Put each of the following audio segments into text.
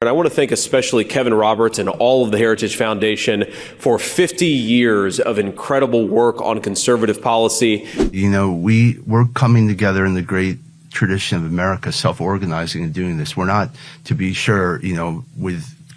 And I want to thank especially Kevin Roberts and all of the Heritage Foundation for 50 years of incredible work on conservative policy. You know, we're coming together in the great tradition of America, self-organizing and doing this. We're not, to be sure, you know,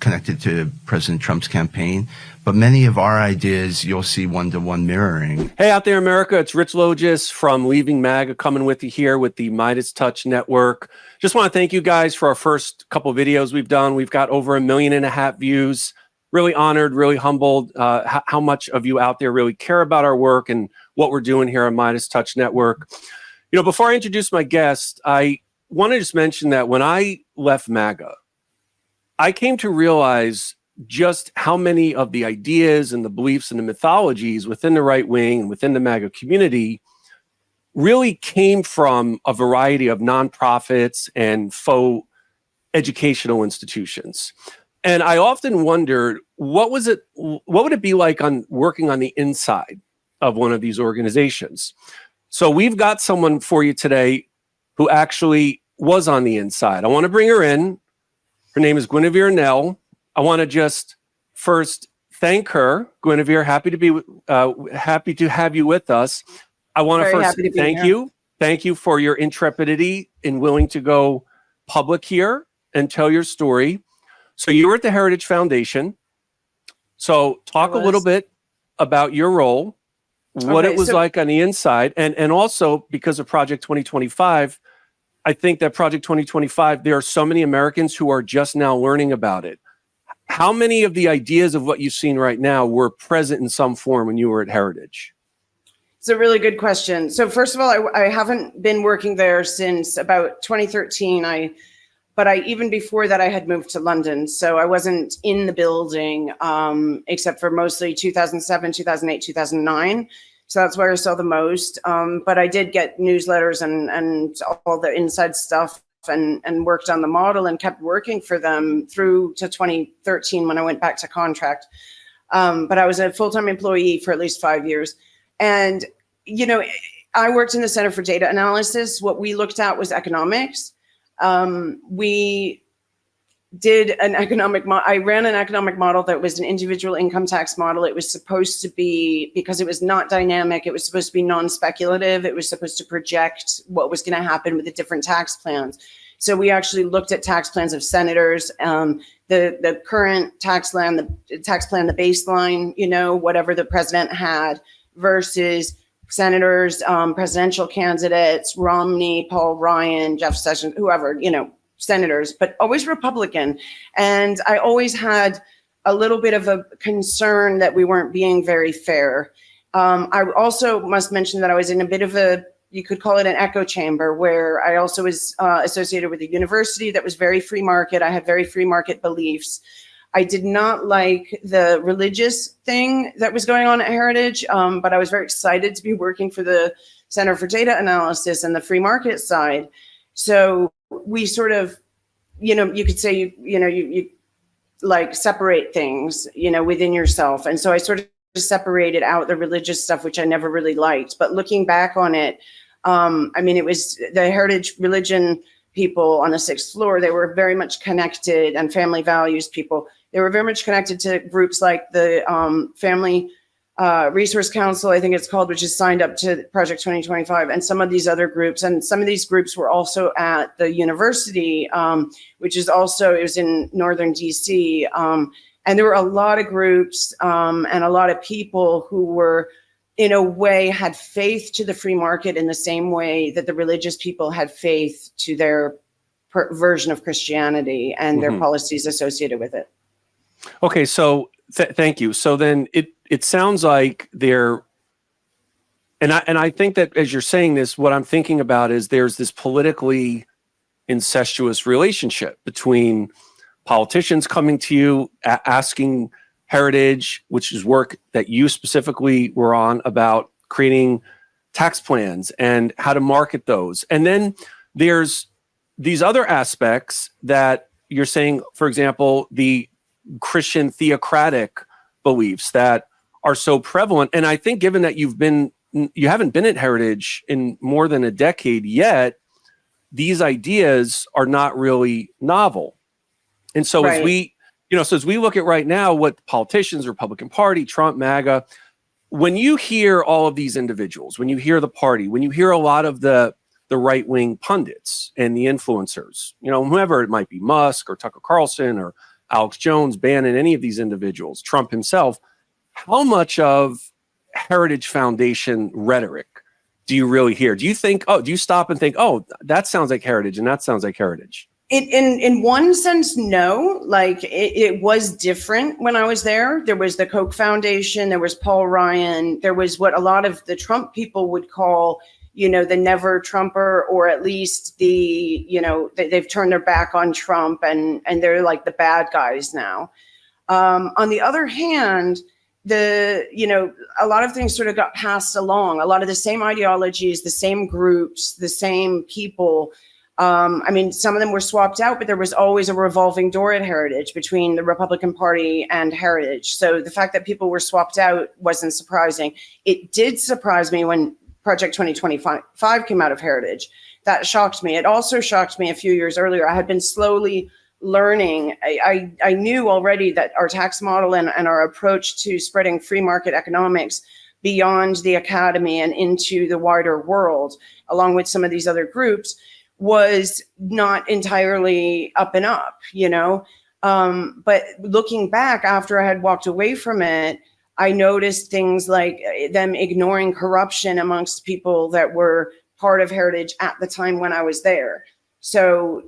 connected to President Trump's campaign, but many of our ideas you'll see one-to-one mirroring. Hey out there, America, it's Rich Logis from Leaving MAGA coming with you here with the MeidasTouch Network. Just want to thank you guys for our first couple of videos we've done. We've got over 1.5 million views. Really honored, really humbled how much of you out there really care about our work and what we're doing here on MeidasTouch Network. You know, before I introduce my guest, I want to just mention that when I left MAGA, I came to realize just how many of the ideas and the beliefs and the mythologies within the right wing and within the MAGA community really came from a variety of nonprofits and faux educational institutions. And I often wondered, what would it be like working on the inside of one of these organizations? So we've got someone for you today who actually was on the inside. I want to bring her in. Her name is Guinevere Nell. I want to just first thank her. Guinevere, happy to have you with us. I want to first thank you. Thank you for your intrepidity in willing to go public here and tell your story. So you were at the Heritage Foundation. So talk a little bit about your role, what it was like on the inside, and also because of Project 2025, I think that Project 2025, there are so many Americans who are just now learning about it. How many of the ideas of what you've seen right now were present in some form when you were at Heritage? It's a really good question. So first of all, I haven't been working there since about 2013. But even before that, I had moved to London. So I wasn't in the building except for mostly 2007, 2008, 2009. So that's where I saw the most. But I did get newsletters and all the inside stuff and worked on the model and kept working for them through to 2013 when I went back to contract. But I was a full-time employee for at least 5 years. And, you know, I worked in the Center for Data Analysis. What we looked at was economics. We did an I ran an economic model that was an individual income tax model. It was supposed to be, because it was not dynamic, it was supposed to be non-speculative. It was supposed to project what was going to happen with the different tax plans. So we actually looked at tax plans of senators, the current tax plan, the baseline, you know, whatever the president had, versus senators, presidential candidates, Romney, Paul Ryan, Jeff Sessions, whoever, you know, senators, but always Republican. And I always had a little bit of a concern that we weren't being very fair. I also must mention that I was in a bit of you could call it an echo chamber, where I also was associated with a university that was very free market. I had very free market beliefs. I did not like the religious thing that was going on at Heritage, but I was very excited to be working for the Center for Data Analysis and the free market side. So we sort of, you know, you could say, you like separate things, you know, within yourself. And so I sort of separated out the religious stuff, which I never really liked. But looking back on it, I mean, it was the Heritage religion people on the 6th floor. They were very much connected, and family values people. They were very much connected to groups like the Family Resource Council, I think it's called, which is signed up to Project 2025, and some of these other groups. And some of these groups were also at the university, which is also, it was in Northern DC. And there were a lot of groups and a lot of people who were, in a way, had faith to the free market in the same way that the religious people had faith to their version of Christianity and their policies associated with it. Okay, so thank you. So then it sounds like there, and I think that as you're saying this, what I'm thinking about is there's this politically incestuous relationship between politicians coming to you, asking Heritage, which is work that you specifically were on, about creating tax plans and how to market those. And then there's these other aspects that you're saying, for example, the Christian theocratic beliefs that are so prevalent. And I think given that you haven't been at Heritage in more than a decade yet, these ideas are not really novel. And so Right. as we look at right now, what politicians, Republican Party, Trump, MAGA, when you hear all of these individuals, when you hear the party, when you hear a lot of the right-wing pundits and the influencers, whoever it might be, Musk or Tucker Carlson or Alex Jones, Bannon, any of these individuals, Trump himself, how much of Heritage Foundation rhetoric do you really hear? Do you stop and think, oh, that sounds like Heritage and that sounds like Heritage? In one sense, no. Like it was different when I was there. There was the Koch Foundation, there was Paul Ryan, there was what a lot of the Trump people would call, the never Trumper, or at least they've turned their back on Trump and they're like the bad guys now. On the other hand, a lot of things sort of got passed along. A lot of the same ideologies, the same groups, the same people. Some of them were swapped out, but there was always a revolving door at Heritage between the Republican Party and Heritage. So the fact that people were swapped out wasn't surprising. It did surprise me when Project 2025 came out of Heritage. That shocked me. It also shocked me a few years earlier. I had been slowly learning. I knew already that our tax model and our approach to spreading free market economics beyond the academy and into the wider world, along with some of these other groups, was not entirely up and up, but looking back after I had walked away from it, I noticed things like them ignoring corruption amongst people that were part of Heritage at the time when I was there. So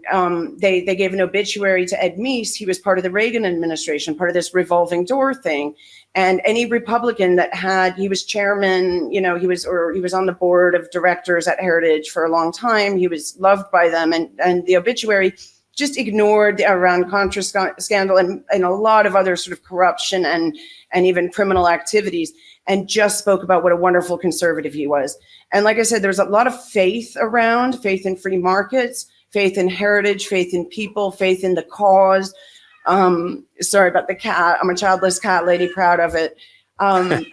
they gave an obituary to Ed Meese. He was part of the Reagan administration, part of this revolving door thing. And any Republican that he was chairman, he was on the board of directors at Heritage for a long time. He was loved by them. And the obituary just ignored the Iran-Contra scandal and a lot of other sort of corruption and even criminal activities, and just spoke about what a wonderful conservative he was. And like I said, there's a lot of faith in free markets, faith in Heritage, faith in people, faith in the cause. Sorry about the cat. I'm a childless cat lady, proud of it. But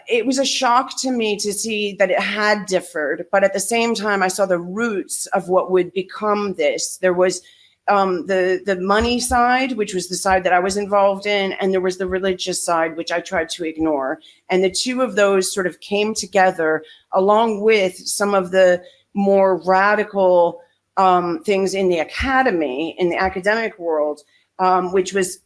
it was a shock to me to see that it had differed. But at the same time, I saw the roots of what would become this. There was the money side, which was the side that I was involved in, and there was the religious side, which I tried to ignore. And the two of those sort of came together, along with some of the more radical things in the academy, in the academic world, which was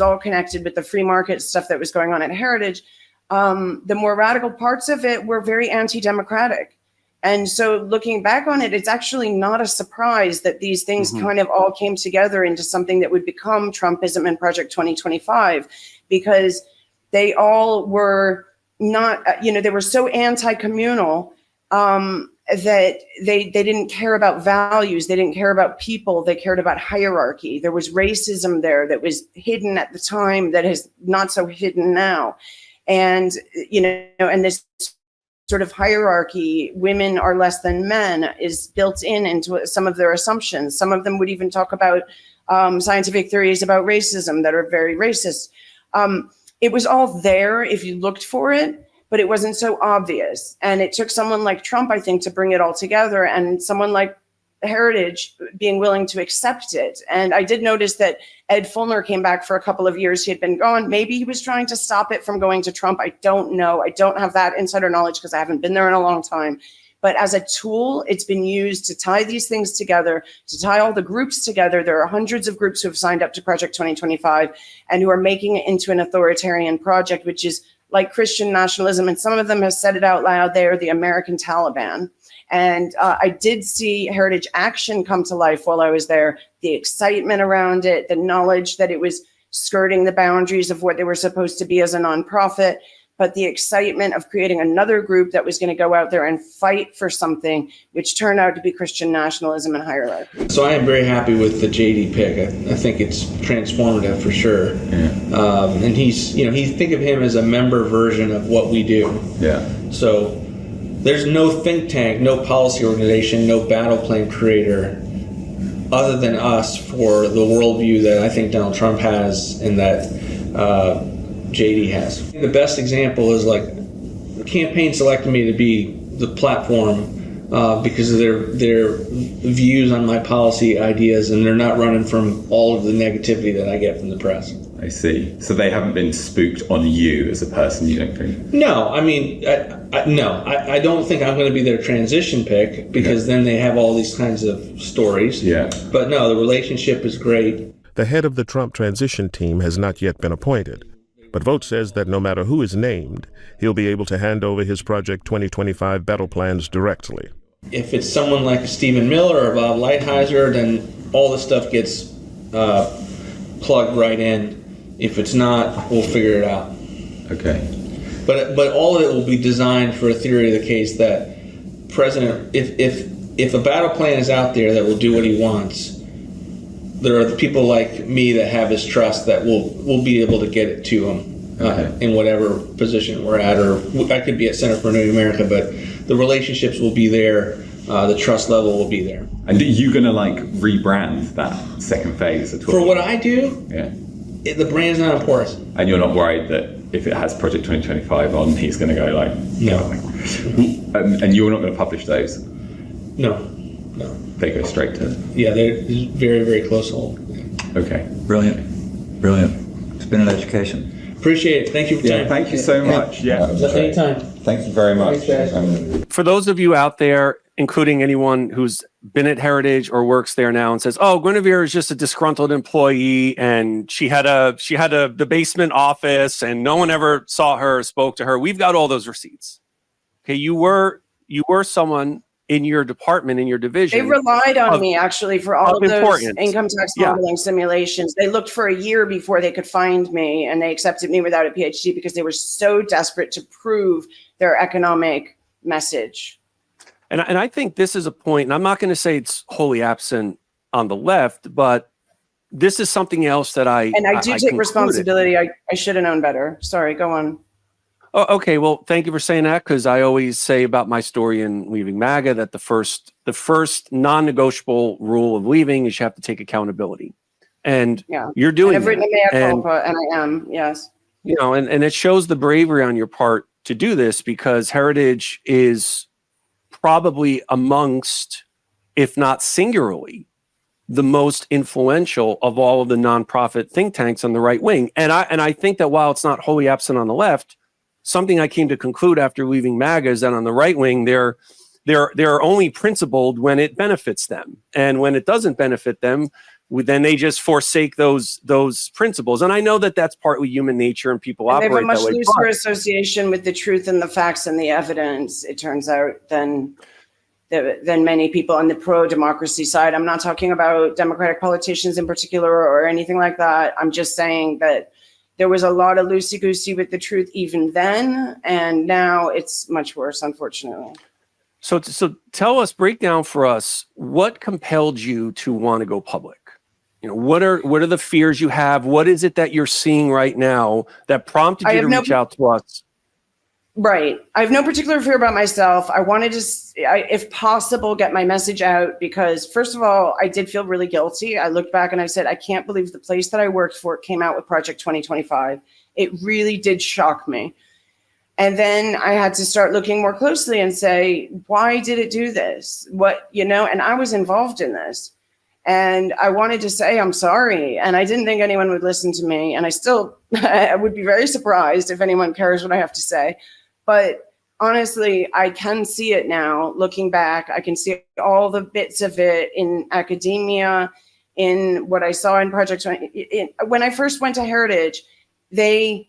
all connected with the free market stuff that was going on at Heritage. The more radical parts of it were very anti-democratic. And so looking back on it, it's actually not a surprise that these things kind of all came together into something that would become Trumpism and Project 2025, because they all were not, they were so anti-communal that they didn't care about values. They didn't care about people. They cared about hierarchy. There was racism there that was hidden at the time that is not so hidden now. And, and this sort of hierarchy, women are less than men, is built into some of their assumptions. Some of them would even talk about scientific theories about racism that are very racist. It was all there if you looked for it, but it wasn't so obvious. And it took someone like Trump, I think, to bring it all together, and someone like Heritage being willing to accept it. And I did notice that Ed Fulner came back for a couple of years. He had been gone. Maybe he was trying to stop it from going to Trump. I don't know. I don't have that insider knowledge because I haven't been there in a long time. But as a tool, it's been used to tie these things together, to tie all the groups together. There are hundreds of groups who have signed up to Project 2025 and who are making it into an authoritarian project, which is like Christian nationalism. And some of them have said it out loud. They are the American Taliban. And I did see Heritage Action come to life while I was there. The excitement around it, the knowledge that it was skirting the boundaries of what they were supposed to be as a nonprofit, but the excitement of creating another group that was going to go out there and fight for something, which turned out to be Christian nationalism and hierarchy. So I am very happy with the JD pick. I think it's transformative for sure. Yeah. And he's, think of him as a member version of what we do. Yeah. So there's no think tank, no policy organization, no battle plan creator other than us for the worldview that I think Donald Trump has and that JD has. The best example is like the campaign selected me to be the platform because of their views on my policy ideas, and they're not running from all of the negativity that I get from the press. I see. So they haven't been spooked on you as a person, you don't think? No, I mean, I don't think I'm going to be their transition pick, because then they have all these kinds of stories. Yeah. But no, the relationship is great. The head of the Trump transition team has not yet been appointed, but Vogt says that no matter who is named, he'll be able to hand over his Project 2025 battle plans directly. If it's someone like Stephen Miller or Bob Lighthizer, then all this stuff gets plugged right in. If it's not, we'll figure it out. Okay. But all of it will be designed for a theory of the case that if a battle plan is out there that will do what he wants, there are the people like me that have his trust that will be able to get it to him in whatever position we're at, or I could be at Center for New America, but the relationships will be there, the trust level will be there. And are you going to rebrand that second phase at all? For what I do, yeah. The brand's not important. And you're not worried that if it has Project 2025 on, he's going to go no. And you're not going to publish those? No. They go straight to... Yeah, they're very, very close hold. Okay. Brilliant. It's been an education. Appreciate it. Thank you for your time. Thank you so much. Yeah. Anytime. Thank you very much. For those of you out there, including anyone who's been at Heritage or works there now and says, "Oh, Guinevere is just a disgruntled employee, and she had the basement office, and no one ever saw her or spoke to her." We've got all those receipts. Okay, you were someone in your department, in your division. They relied on me actually for all of those income tax modeling simulations. They looked for a year before they could find me, and they accepted me without a PhD because they were so desperate to prove their economic message. And I think this is a point, and I'm not going to say it's wholly absent on the left, but this is something else that I take responsibility. I should have known better. Sorry, go on. Oh, okay, well, thank you for saying that, because I always say about my story in Leaving MAGA that the first non-negotiable rule of leaving is you have to take accountability, and you're doing. And I've written a mea culpa, and I am, yes. You know, and it shows the bravery on your part to do this, because Heritage is probably amongst, if not singularly, the most influential of all of the nonprofit think tanks on the right wing. And I think that while it's not wholly absent on the left, something I came to conclude after leaving MAGA is that on the right wing, they're only principled when it benefits them. And when it doesn't benefit them, then they just forsake those principles. And I know that that's partly human nature, and people operate that way. They have a much looser association with the truth and the facts and the evidence, it turns out, than many people on the pro-democracy side. I'm not talking about Democratic politicians in particular or anything like that. I'm just saying that there was a lot of loosey-goosey with the truth even then, and now it's much worse, unfortunately. So tell us, break down for us, what compelled you to want to go public? You know, what are the fears you have? What is it that you're seeing right now that prompted you to reach out to us? Right. I have no particular fear about myself. I wanted to, if possible, get my message out because, first of all, I did feel really guilty. I looked back and I said, I can't believe the place that I worked for came out with Project 2025. It really did shock me. And then I had to start looking more closely and say, why did it do this? And I was involved in this. And I wanted to say, I'm sorry. And I didn't think anyone would listen to me. And I would be very surprised if anyone cares what I have to say. But honestly, I can see it now. Looking back, I can see all the bits of it in academia, in what I saw in Project 20. When I first went to Heritage, I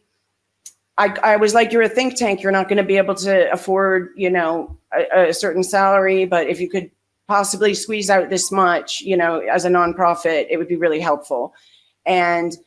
was like, you're a think tank. You're not going to be able to afford, a certain salary. But if you could possibly squeeze out this much, as a nonprofit, it would be really helpful. And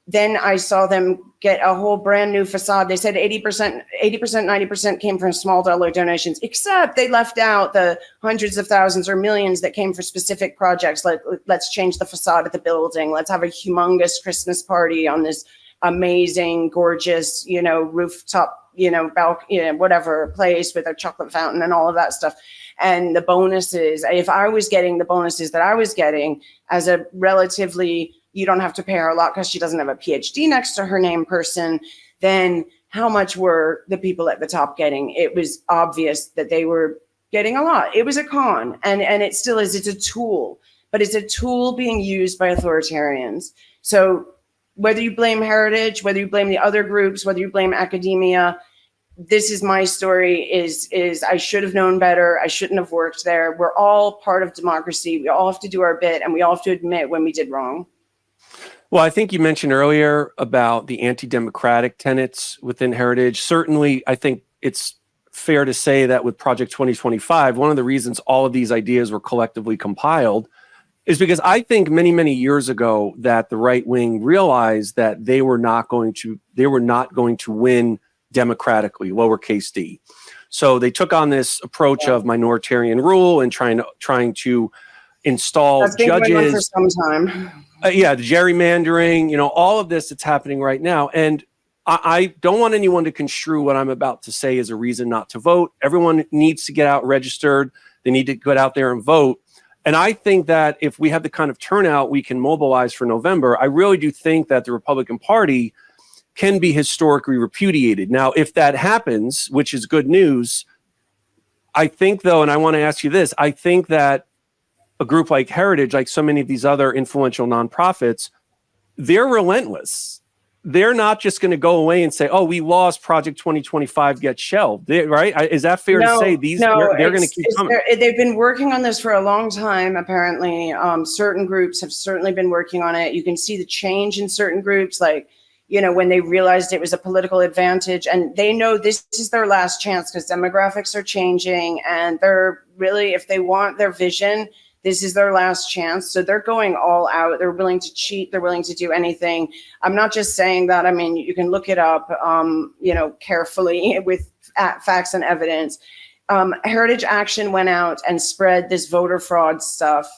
then I saw them get a whole brand new facade. They said 80%, 90% came from small dollar donations, except they left out the hundreds of thousands or millions that came for specific projects. Like, let's change the facade of the building. Let's have a humongous Christmas party on this amazing, gorgeous, rooftop, whatever place with a chocolate fountain and all of that stuff. And the bonuses, if I was getting the bonuses that I was getting as a relatively, you don't have to pay her a lot because she doesn't have a PhD next to her name person, then how much were the people at the top getting? It was obvious that they were getting a lot. It was a con, and it still is. It's a tool, but it's a tool being used by authoritarians. So whether you blame Heritage, whether you blame the other groups, whether you blame academia, this is my story, is I should have known better. I shouldn't have worked there. We're all part of democracy. We all have to do our bit, and we all have to admit when we did wrong. Well, I think you mentioned earlier about the anti-democratic tenets within Heritage. Certainly, I think it's fair to say that with Project 2025, one of the reasons all of these ideas were collectively compiled is because I think many, many years ago that the right wing realized that they were not going to win democratically, lowercase d. So they took on this approach of minoritarian rule and trying to install That's been judges. going on for some time. The gerrymandering, all of this that's happening right now. And I don't want anyone to construe what I'm about to say as a reason not to vote. Everyone needs to get out registered. They need to get out there and vote. And I think that if we have the kind of turnout we can mobilize for November, I really do think that the Republican Party can be historically repudiated. Now, if that happens, which is good news, I think, though, and I want to ask you this, I think that a group like Heritage, like so many of these other influential nonprofits, they're relentless. They're not just going to go away and say, "Oh, we lost. Project 2025 gets shelved." Right? Is that fair to say? They're going to keep coming. They've been working on this for a long time. Apparently, certain groups have certainly been working on it. You can see the change in certain groups, like when they realized it was a political advantage, and they know this is their last chance because demographics are changing, and they're really, if they want their vision, this is their last chance. So they're going all out. They're willing to cheat. They're willing to do anything. I'm not just saying that. I mean, you can look it up, carefully with facts and evidence. Heritage Action went out and spread this voter fraud stuff.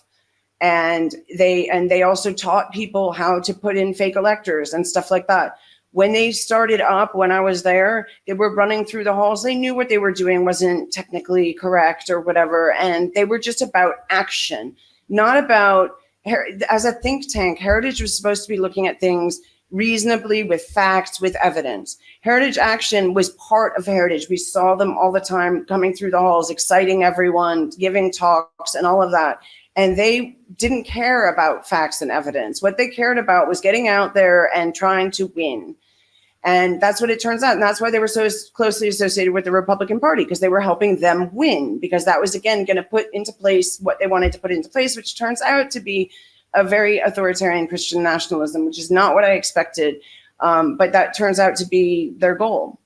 And they also taught people how to put in fake electors and stuff like that. When they started up, when I was there, they were running through the halls. They knew what they were doing wasn't technically correct or whatever. And they were just about action, not about, as a think tank, Heritage was supposed to be looking at things reasonably with facts, with evidence. Heritage Action was part of Heritage. We saw them all the time coming through the halls, exciting everyone, giving talks and all of that. And they didn't care about facts and evidence. What they cared about was getting out there and trying to win. And that's what it turns out. And that's why they were so closely associated with the Republican Party, because they were helping them win, because that was, again, going to put into place what they wanted to put into place, which turns out to be a very authoritarian Christian nationalism, which is not what I expected. But that turns out to be their goal.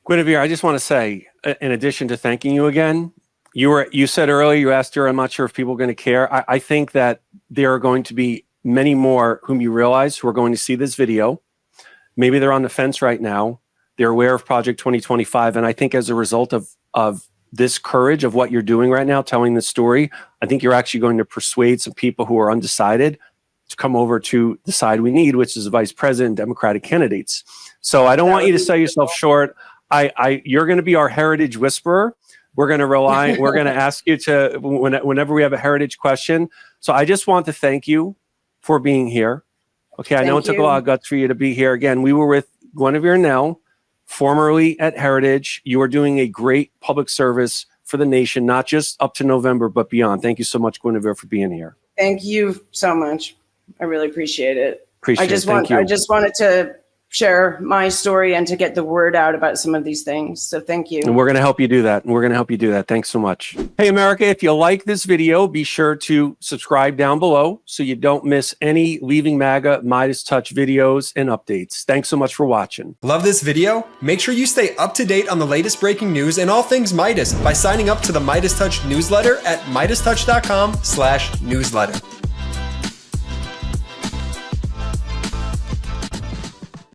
Guinevere, I just want to say, in addition to thanking you again, you said earlier, you asked her, I'm not sure if people are going to care. I think that there are going to be many more whom you realize who are going to see this video. Maybe they're on the fence right now. They're aware of Project 2025. And I think as a result of this courage of what you're doing right now, telling this story, I think you're actually going to persuade some people who are undecided to come over to the side we need, which is the vice president, Democratic candidates. So I don't want you to sell yourself short. You're going to be our heritage whisperer. We're going to ask you to, whenever we have a heritage question. So I just want to thank you for being here. Okay, I know it took a lot of guts for you to be here. Again, we were with Guinevere Nell, formerly at Heritage. You are doing a great public service for the nation, not just up to November, but beyond. Thank you so much, Guinevere, for being here. Thank you so much. I really appreciate it. I just wanted to share my story and to get the word out about some of these things. So thank you. And we're going to help you do that. Thanks so much. Hey, America, if you like this video, be sure to subscribe down below so you don't miss any Leaving MAGA MeidasTouch videos and updates. Thanks so much for watching. Love this video? Make sure you stay up to date on the latest breaking news and all things Meidas by signing up to the MeidasTouch newsletter at MeidasTouch.com/newsletter.